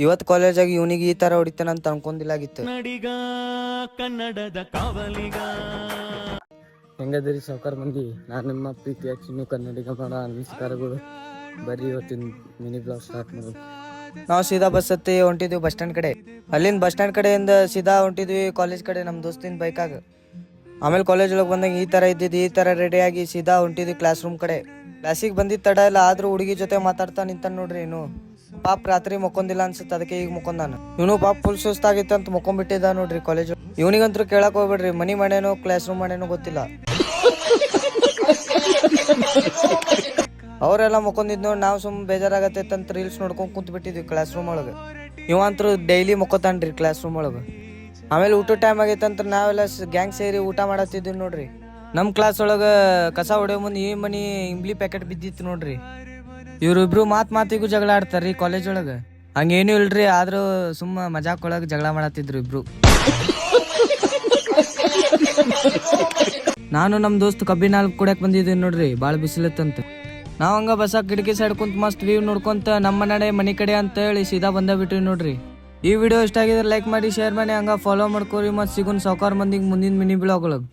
ಇವತ್ತು ಕಾಲೇಜಾಗಿ ಇವನಿಗೆ ಈ ತರ ಹೊಡಿತಾನ ಅಂತ ಅನ್ಕೊಂಡಿಲ್ಲಾಗಿತ್ತು. ಹೆಂಗದಿರಿ ಸಾವುಕಾರ ಮಂದಿ, ನಾನು ನಿಮ್ಮ ಪ್ರೀತಿಯ ಚಿನ್ನು ಕನ್ನಡಿಗ ಮಾಡ ನಮಸ್ಕಾರಗಳು. ಬರ್ರಿ ಇವತ್ತಿನ ಮಿನಿ ಬ್ಲಾಗ್ ಸ್ಟಾರ್ಟ್ ಮಾಡೋದು. ನಾವು ಸೀದಾ ಬಸ್ ಹತ್ತಿ ಹೊಂಟಿದ್ವಿ ಬಸ್ ಸ್ಟ್ಯಾಂಡ್ ಕಡೆ. ಅಲ್ಲಿಂದ ಬಸ್ ಸ್ಟ್ಯಾಂಡ್ ಕಡೆಯಿಂದ ಸೀದಾ ಹೊಂಟಿದ್ವಿ ಕಾಲೇಜ್ ಕಡೆ ನಮ್ಮ ದೋಸ್ತಿನ ಬೈಕಾಗ. ಆಮೇಲೆ ಕಾಲೇಜ್ ಒಳಗೆ ಬಂದಾಗ ಈ ತರ ಇದ್ದಿದ್ದು, ಈ ತರ ರೆಡಿಯಾಗಿ ಸೀದಾ ಹೊಂಟಿದ್ವಿ ಕ್ಲಾಸ್ ರೂಮ್ ಕಡೆ. ಕ್ಲಾಸಿಗೆ ಬಂದಿದ್ದ ತಡ ಇಲ್ಲ, ಆದ್ರೂ ಹುಡುಗಿ ಜೊತೆ ಮಾತಾಡ್ತಾ ನಿಂತಾನ ನೋಡ್ರಿ. ಇನ್ನು ಪಾಪ ರಾತ್ರಿ ಮಕ್ಕೊಂದಿಲ್ಲ ಅನ್ಸುತ್ತೆ, ಅದಕ್ಕೆ ಈಗ ಮಕ್ಕೊಂದಾನ. ಇವನು ಪಾಪ ಫುಲ್ ಸುಸ್ತಾಗಿತ್ತು ಅಂತ ಮಕ್ಕೊಂಡ್ಬಿಟ್ಟಿದ್ದ ನೋಡ್ರಿ ಕಾಲೇಜ್. ಇವನಿಗಂತೂ ಕೇಳಕ್ ಹೋಗ್ಬಿಡ್ರಿ, ಮನಿ ಮಾಡೇನೋ ಕ್ಲಾಸ್ ರೂಮ್ ಮಾಡೇನೋ ಗೊತ್ತಿಲ್ಲ. ಅವರೆಲ್ಲ ಮಕ್ಕೊಂದಿದ್ ನೋಡಿ ನಾವು ಸುಮ್ ಬೇಜಾರಾಗತ್ತೆ ಅಂತ ರೀಲ್ಸ್ ನೋಡ್ಕೊಂಡ್ ಕುಂತ್ ಬಿಟ್ಟಿದ್ವಿ ಕ್ಲಾಸ್ ರೂಮ್ ಒಳಗೆ. ಇವಂತರೂ ಡೈಲಿ ಮಕ್ಕೋತಾನ್ರಿ ಕ್ಲಾಸ್ ರೂಮ್ ಒಳಗೆ. ಆಮೇಲೆ ಊಟ ಟೈಮ್ ಆಗೈತಂತ ನಾವೆಲ್ಲ ಗ್ಯಾಂಗ್ ಸೇರಿ ಊಟ ಮಾಡತ್ತಿದ್ವಿ ನೋಡ್ರಿ. ನಮ್ ಕ್ಲಾಸ್ ಒಳಗ ಕಸ ಹೊಡೆಯೋ ಮುಂದೆ ಈ ಮನಿ ಇಂಬ್ಲಿ ಪ್ಯಾಕೆಟ್ ಬಿದ್ದಿತ್ತು ನೋಡ್ರಿ. ಇವ್ರಿಬ್ರು ಮಾತಿಗೂ ಜಗಳ ಆಡ್ತಾರ್ರಿ ಕಾಲೇಜ್ ಒಳಗ. ಹಂಗೇನು ಇಲ್ರಿ, ಆದ್ರೂ ಸುಮ್ಮ ಮಜಾಕ್ ಒಳಗ ಜಗಳ ಮಾಡತ್ತಿದ್ರು ಇಬ್ರು. ನಾನು ನಮ್ ದೋಸ್ತ್ ಕಬ್ಬಿನ ಹಾಲು ಕುಡಿಯಕ್ ಬಂದಿದ್ವಿ ನೋಡ್ರಿ, ಬಾಳ ಬಿಸಿಲತ್ತಂತ. ನಾವ್ ಹಂಗ ಬಸ್ ಕಿಟಕಿ ಸೈಡ್ ಕುಂತ ಮಸ್ತ್ ವ್ಯೂ ನೋಡ್ಕೊಂತ ನಮ್ಮ ನಡೆ ಮನಿ ಕಡೆ ಅಂತ ಹೇಳಿ ಸೀದಾ ಬಂದ ಬಿಟ್ವಿ ನೋಡ್ರಿ. ಈ ವಿಡಿಯೋ ಇಷ್ಟ ಆಗಿದ್ರೆ ಲೈಕ್ ಮಾಡಿ, ಶೇರ್ ಮಾಡಿ, ಹಂಗ ಫಾಲೋ ಮಾಡ್ಕೋರಿ. ಮತ್ ಸಿಗುನ್ ಸಾವುಕಾರ ಮಂದಿಗೆ ಮುಂದಿನ ಮಿನಿ ಬ್ಲಾಗ್ ಒಳಗ್.